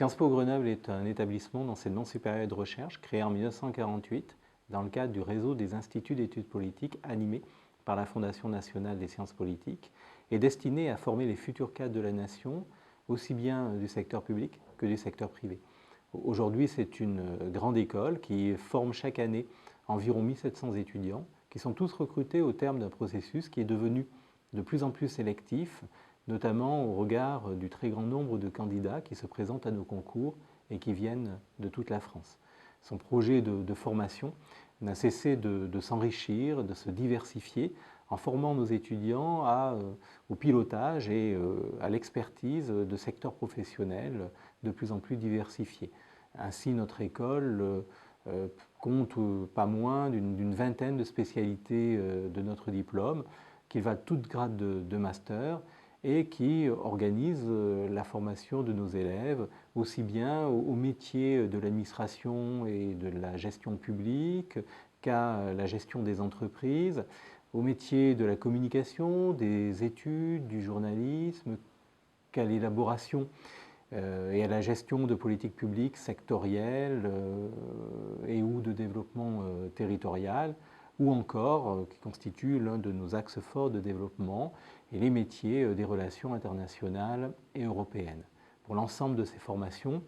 Sciences Po Grenoble est un établissement d'enseignement supérieur et de recherche créé en 1948 dans le cadre du réseau des instituts d'études politiques animés par la Fondation nationale des sciences politiques et destiné à former les futurs cadres de la nation, aussi bien du secteur public que du secteur privé. Aujourd'hui, c'est une grande école qui forme chaque année environ 1700 étudiants qui sont tous recrutés au terme d'un processus qui est devenu de plus en plus sélectif, notamment au regard du très grand nombre de candidats qui se présentent à nos concours et qui viennent de toute la France. Son projet de formation n'a cessé de s'enrichir, de se diversifier en formant nos étudiants au pilotage et à l'expertise de secteurs professionnels de plus en plus diversifiés. Ainsi, notre école compte pas moins d'une vingtaine de spécialités de notre diplôme, qui va de toute grade de master et qui organise la formation de nos élèves aussi bien au métier de l'administration et de la gestion publique qu'à la gestion des entreprises, au métier de la communication, des études, du journalisme, qu'à l'élaboration et à la gestion de politiques publiques sectorielles et ou de développement territorial, ou encore, qui constitue l'un de nos axes forts de développement, et les métiers des relations internationales et européennes. Pour l'ensemble de ces formations,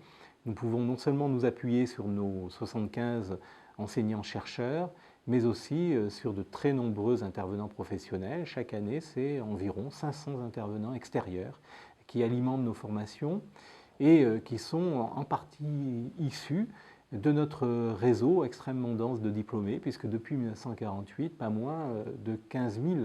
nous pouvons non seulement nous appuyer sur nos 75 enseignants-chercheurs, mais aussi sur de très nombreux intervenants professionnels. Chaque année, c'est environ 500 intervenants extérieurs qui alimentent nos formations et qui sont en partie issus de notre réseau extrêmement dense de diplômés, puisque depuis 1948, pas moins de 15 000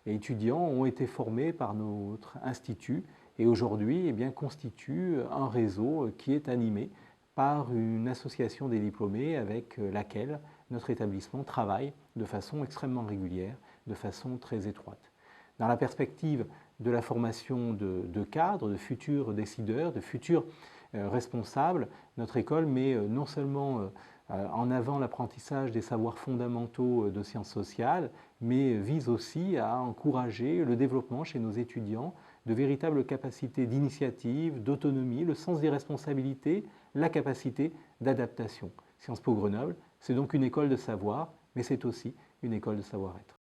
étudiants ont été formés par notre institut et aujourd'hui constituent un réseau qui est animé par une association des diplômés avec laquelle notre établissement travaille de façon extrêmement régulière, de façon très étroite. Dans la perspective de la formation de cadres, de futurs décideurs, de futurs responsables, notre école met non seulement en avant l'apprentissage des savoirs fondamentaux de sciences sociales, mais vise aussi à encourager le développement chez nos étudiants de véritables capacités d'initiative, d'autonomie, le sens des responsabilités, la capacité d'adaptation. Sciences Po Grenoble, c'est donc une école de savoir, mais c'est aussi une école de savoir-être.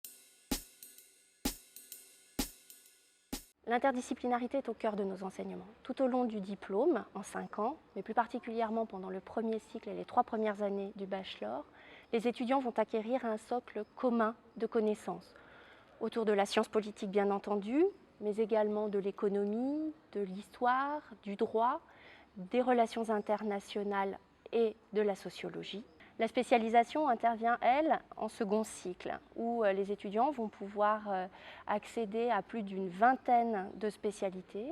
L'interdisciplinarité est au cœur de nos enseignements. Tout au long du diplôme, en 5 ans, mais plus particulièrement pendant le premier cycle et les 3 premières années du bachelor, les étudiants vont acquérir un socle commun de connaissances, autour de la science politique bien entendu, mais également de l'économie, de l'histoire, du droit, des relations internationales et de la sociologie. La spécialisation intervient, elle, en second cycle, où les étudiants vont pouvoir accéder à plus d'une vingtaine de spécialités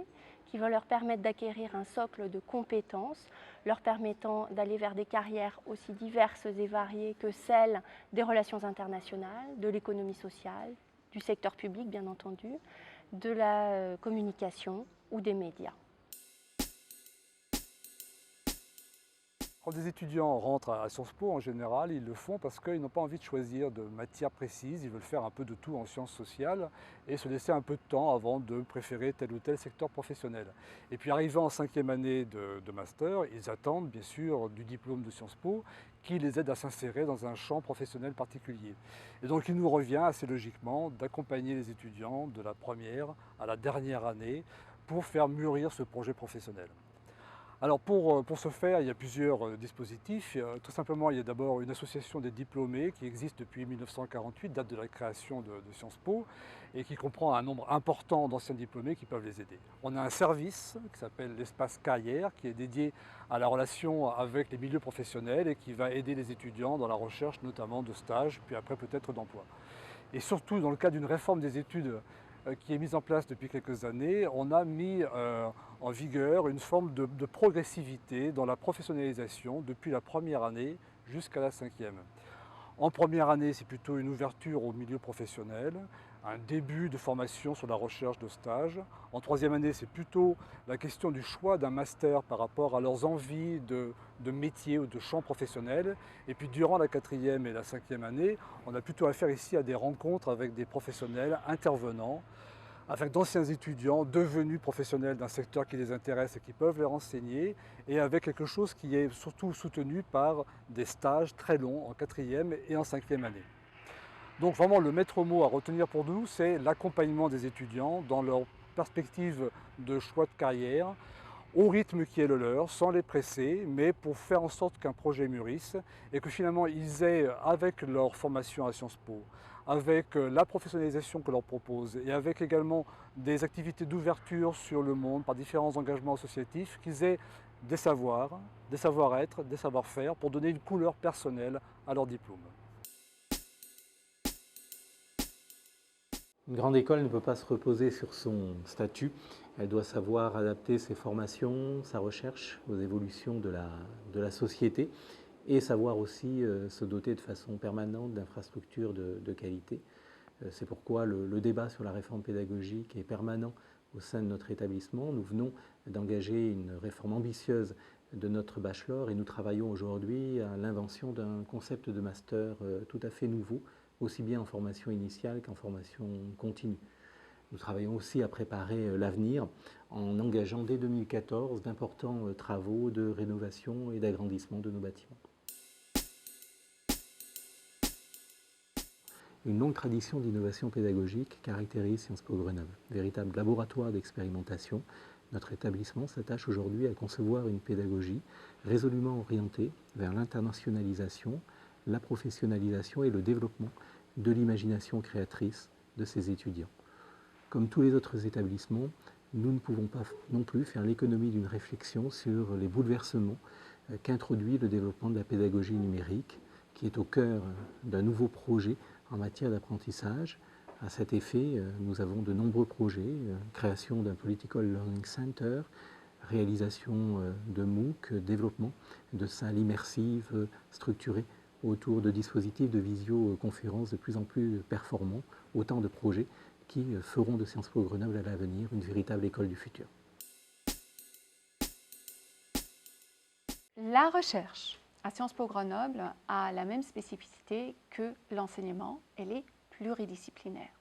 qui vont leur permettre d'acquérir un socle de compétences, leur permettant d'aller vers des carrières aussi diverses et variées que celles des relations internationales, de l'économie sociale, du secteur public bien entendu, de la communication ou des médias. Quand des étudiants rentrent à Sciences Po, en général, ils le font parce qu'ils n'ont pas envie de choisir de matière précise, ils veulent faire un peu de tout en sciences sociales et se laisser un peu de temps avant de préférer tel ou tel secteur professionnel. Et puis arrivant en 5e année de master, ils attendent bien sûr du diplôme de Sciences Po qui les aide à s'insérer dans un champ professionnel particulier. Et donc il nous revient assez logiquement d'accompagner les étudiants de la première à la dernière année pour faire mûrir ce projet professionnel. Alors pour ce faire, il y a plusieurs dispositifs. Tout simplement, il y a d'abord une association des diplômés qui existe depuis 1948, date de la création de Sciences Po, et qui comprend un nombre important d'anciens diplômés qui peuvent les aider. On a un service qui s'appelle l'espace carrière, qui est dédié à la relation avec les milieux professionnels et qui va aider les étudiants dans la recherche notamment de stages, puis après peut-être d'emploi. Et surtout, dans le cadre d'une réforme des études qui est mise en place depuis quelques années, on a mis en vigueur une forme de progressivité dans la professionnalisation depuis la première année jusqu'à la 5e. En première année, c'est plutôt une ouverture au milieu professionnel, un début de formation sur la recherche de stage. En 3e année, c'est plutôt la question du choix d'un master par rapport à leurs envies de métier ou de champ professionnel. Et puis durant la 4e et la 5e année, on a plutôt affaire ici à des rencontres avec des professionnels intervenants avec d'anciens étudiants devenus professionnels d'un secteur qui les intéresse et qui peuvent les renseigner, et avec quelque chose qui est surtout soutenu par des stages très longs en 4e et en 5e année. Donc vraiment le maître mot à retenir pour nous, c'est l'accompagnement des étudiants dans leur perspective de choix de carrière, au rythme qui est le leur, sans les presser, mais pour faire en sorte qu'un projet mûrisse et que finalement ils aient, avec leur formation à Sciences Po, avec la professionnalisation que leur propose et avec également des activités d'ouverture sur le monde par différents engagements associatifs, qu'ils aient des savoirs, des savoir-être, des savoir-faire pour donner une couleur personnelle à leur diplôme. Une grande école ne peut pas se reposer sur son statut. Elle doit savoir adapter ses formations, sa recherche aux évolutions de la société et savoir aussi se doter de façon permanente d'infrastructures de qualité. C'est pourquoi le débat sur la réforme pédagogique est permanent au sein de notre établissement. Nous venons d'engager une réforme ambitieuse de notre bachelor et nous travaillons aujourd'hui à l'invention d'un concept de master tout à fait nouveau, aussi bien en formation initiale qu'en formation continue. Nous travaillons aussi à préparer l'avenir en engageant dès 2014 d'importants travaux de rénovation et d'agrandissement de nos bâtiments. Une longue tradition d'innovation pédagogique caractérise Sciences Po Grenoble. Véritable laboratoire d'expérimentation, notre établissement s'attache aujourd'hui à concevoir une pédagogie résolument orientée vers l'internationalisation, la professionnalisation et le développement de l'imagination créatrice de ses étudiants. Comme tous les autres établissements, nous ne pouvons pas non plus faire l'économie d'une réflexion sur les bouleversements qu'introduit le développement de la pédagogie numérique, qui est au cœur d'un nouveau projet en matière d'apprentissage. À cet effet, nous avons de nombreux projets, création d'un Political Learning Center, réalisation de MOOC, développement de salles immersives structurées autour de dispositifs de visioconférence de plus en plus performants, autant de projets qui feront de Sciences Po Grenoble à l'avenir une véritable école du futur. La recherche à Sciences Po Grenoble a la même spécificité que l'enseignement, elle est pluridisciplinaire.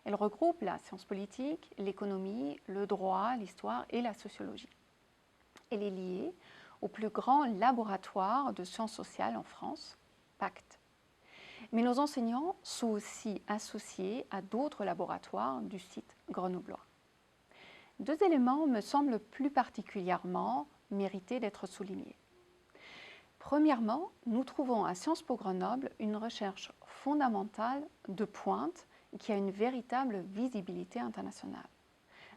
Elle regroupe la science politique, l'économie, le droit, l'histoire et la sociologie. Elle est liée au plus grand laboratoire de sciences sociales en France, PACT. Mais nos enseignants sont aussi associés à d'autres laboratoires du site grenoblois. Deux éléments me semblent plus particulièrement mériter d'être soulignés. Premièrement, nous trouvons à Sciences Po Grenoble une recherche fondamentale de pointe qui a une véritable visibilité internationale.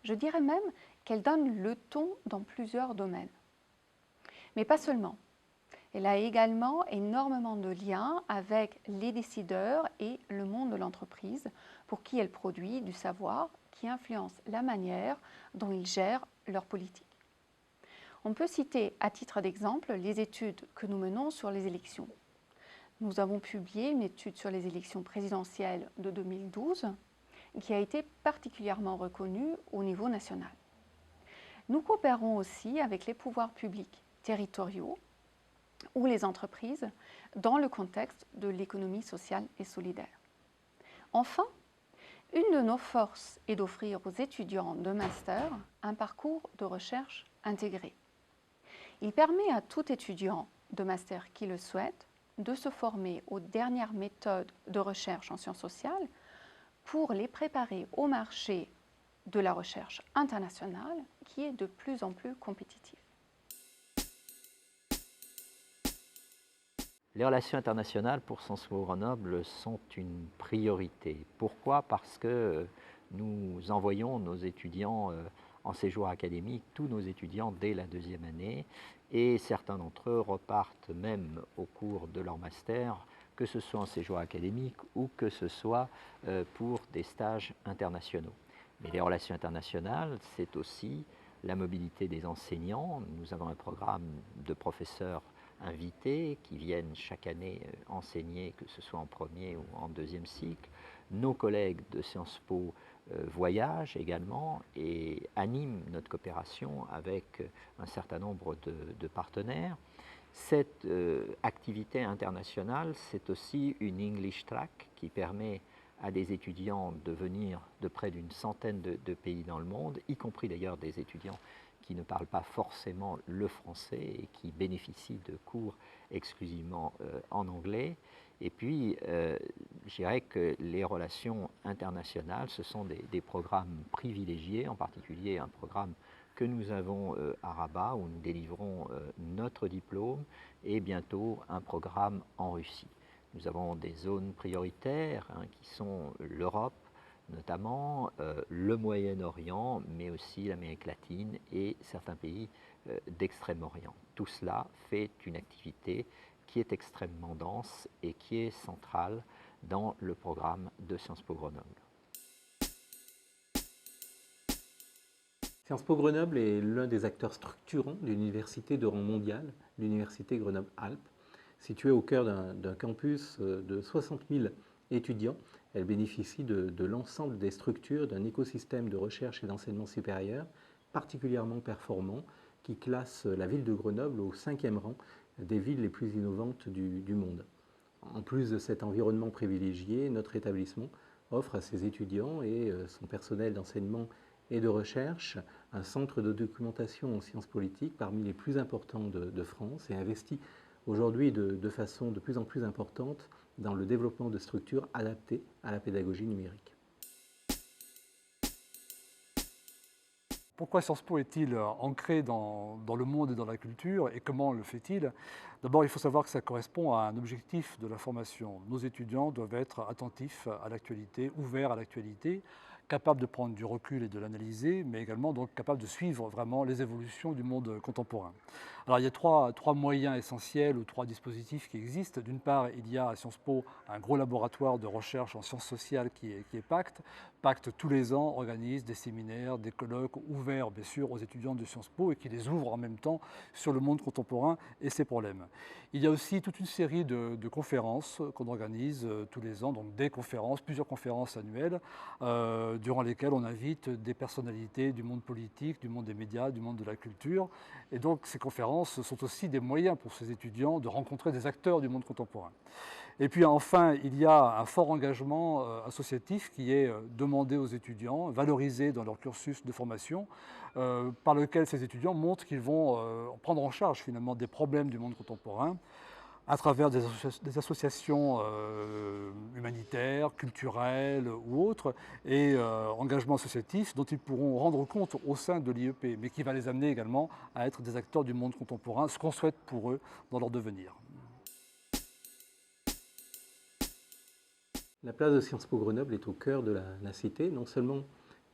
Je dirais même qu'elle donne le ton dans plusieurs domaines. Mais pas seulement. Elle a également énormément de liens avec les décideurs et le monde de l'entreprise pour qui elle produit du savoir qui influence la manière dont ils gèrent leur politique. On peut citer à titre d'exemple les études que nous menons sur les élections. Nous avons publié une étude sur les élections présidentielles de 2012 qui a été particulièrement reconnue au niveau national. Nous coopérons aussi avec les pouvoirs publics territoriaux ou les entreprises dans le contexte de l'économie sociale et solidaire. Enfin, une de nos forces est d'offrir aux étudiants de master un parcours de recherche intégré. Il permet à tout étudiant de master qui le souhaite de se former aux dernières méthodes de recherche en sciences sociales pour les préparer au marché de la recherche internationale qui est de plus en plus compétitif. Les relations internationales pour Sciences Po Grenoble sont une priorité. Pourquoi? Parce que nous envoyons nos étudiants en séjour académique, tous nos étudiants dès la 2e année, et certains d'entre eux repartent même au cours de leur master, que ce soit en séjour académique ou que ce soit pour des stages internationaux. Mais les relations internationales, c'est aussi la mobilité des enseignants. Nous avons un programme de professeurs invités qui viennent chaque année enseigner, que ce soit en premier ou en 2e cycle. Nos collègues de Sciences Po voyagent également et animent notre coopération avec un certain nombre de partenaires. Cette activité internationale, c'est aussi une English Track qui permet à des étudiants de venir de près d'une centaine de pays dans le monde, y compris d'ailleurs des étudiants qui ne parlent pas forcément le français et qui bénéficient de cours exclusivement en anglais. Et puis, je dirais que les relations internationales, ce sont des programmes privilégiés, en particulier un programme que nous avons à Rabat, où nous délivrons notre diplôme, et bientôt un programme en Russie. Nous avons des zones prioritaires qui sont l'Europe, notamment le Moyen-Orient, mais aussi l'Amérique latine et certains pays d'Extrême-Orient. Tout cela fait une activité qui est extrêmement dense et qui est centrale dans le programme de Sciences Po Grenoble. Sciences Po Grenoble est l'un des acteurs structurants d'une université de rang mondial, l'université Grenoble-Alpes. Située au cœur d'un campus de 60 000 étudiants, elle bénéficie de l'ensemble des structures d'un écosystème de recherche et d'enseignement supérieur particulièrement performant qui classe la ville de Grenoble au 5e rang des villes les plus innovantes du monde. En plus de cet environnement privilégié, notre établissement offre à ses étudiants et son personnel d'enseignement et de recherche un centre de documentation en sciences politiques parmi les plus importants de France et investit aujourd'hui de façon de plus en plus importante dans le développement de structures adaptées à la pédagogie numérique. Pourquoi Sciences Po est-il ancré dans le monde et dans la culture et comment le fait-il? D'abord, il faut savoir que ça correspond à un objectif de la formation. Nos étudiants doivent être attentifs à l'actualité, ouverts à l'actualité, capables de prendre du recul et de l'analyser, mais également donc capables de suivre vraiment les évolutions du monde contemporain. Alors il y a trois moyens essentiels ou trois dispositifs qui existent. D'une part, il y a à Sciences Po un gros laboratoire de recherche en sciences sociales qui est PACT. PACT, tous les ans, organise des séminaires, des colloques ouverts bien sûr aux étudiants de Sciences Po et qui les ouvrent en même temps sur le monde contemporain et ses problèmes. Il y a aussi toute une série de conférences qu'on organise tous les ans, donc des conférences, plusieurs conférences annuelles, durant lesquelles on invite des personnalités du monde politique, du monde des médias, du monde de la culture. Et donc ces conférences sont aussi des moyens pour ces étudiants de rencontrer des acteurs du monde contemporain. Et puis enfin, il y a un fort engagement associatif qui est demandé aux étudiants, valorisé dans leur cursus de formation, par lequel ces étudiants montrent qu'ils vont prendre en charge finalement des problèmes du monde contemporain à travers des associations humanitaires, culturelles ou autres, et engagements associatifs dont ils pourront rendre compte au sein de l'IEP, mais qui va les amener également à être des acteurs du monde contemporain, ce qu'on souhaite pour eux dans leur devenir. La place de Sciences Po Grenoble est au cœur de la cité, non seulement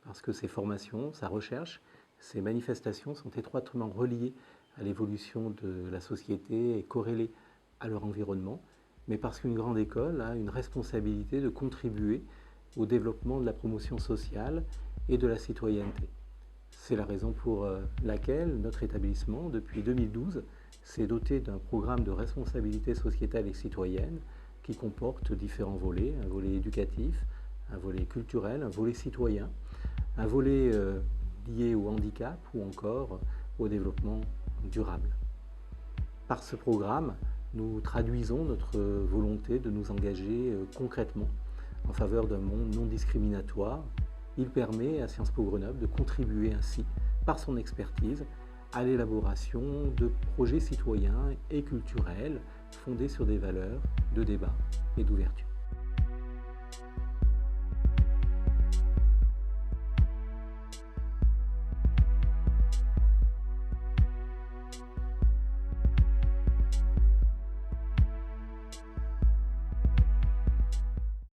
parce que ses formations, sa recherche, ses manifestations sont étroitement reliées à l'évolution de la société et corrélées à leur environnement, mais parce qu'une grande école a une responsabilité de contribuer au développement de la promotion sociale et de la citoyenneté. C'est la raison pour laquelle notre établissement, depuis 2012, s'est doté d'un programme de responsabilité sociétale et citoyenne qui comporte différents volets, un volet éducatif, un volet culturel, un volet citoyen, un volet lié au handicap ou encore au développement durable. Par ce programme, nous traduisons notre volonté de nous engager concrètement en faveur d'un monde non discriminatoire. Il permet à Sciences Po Grenoble de contribuer ainsi, par son expertise, à l'élaboration de projets citoyens et culturels fondés sur des valeurs de débat et d'ouverture.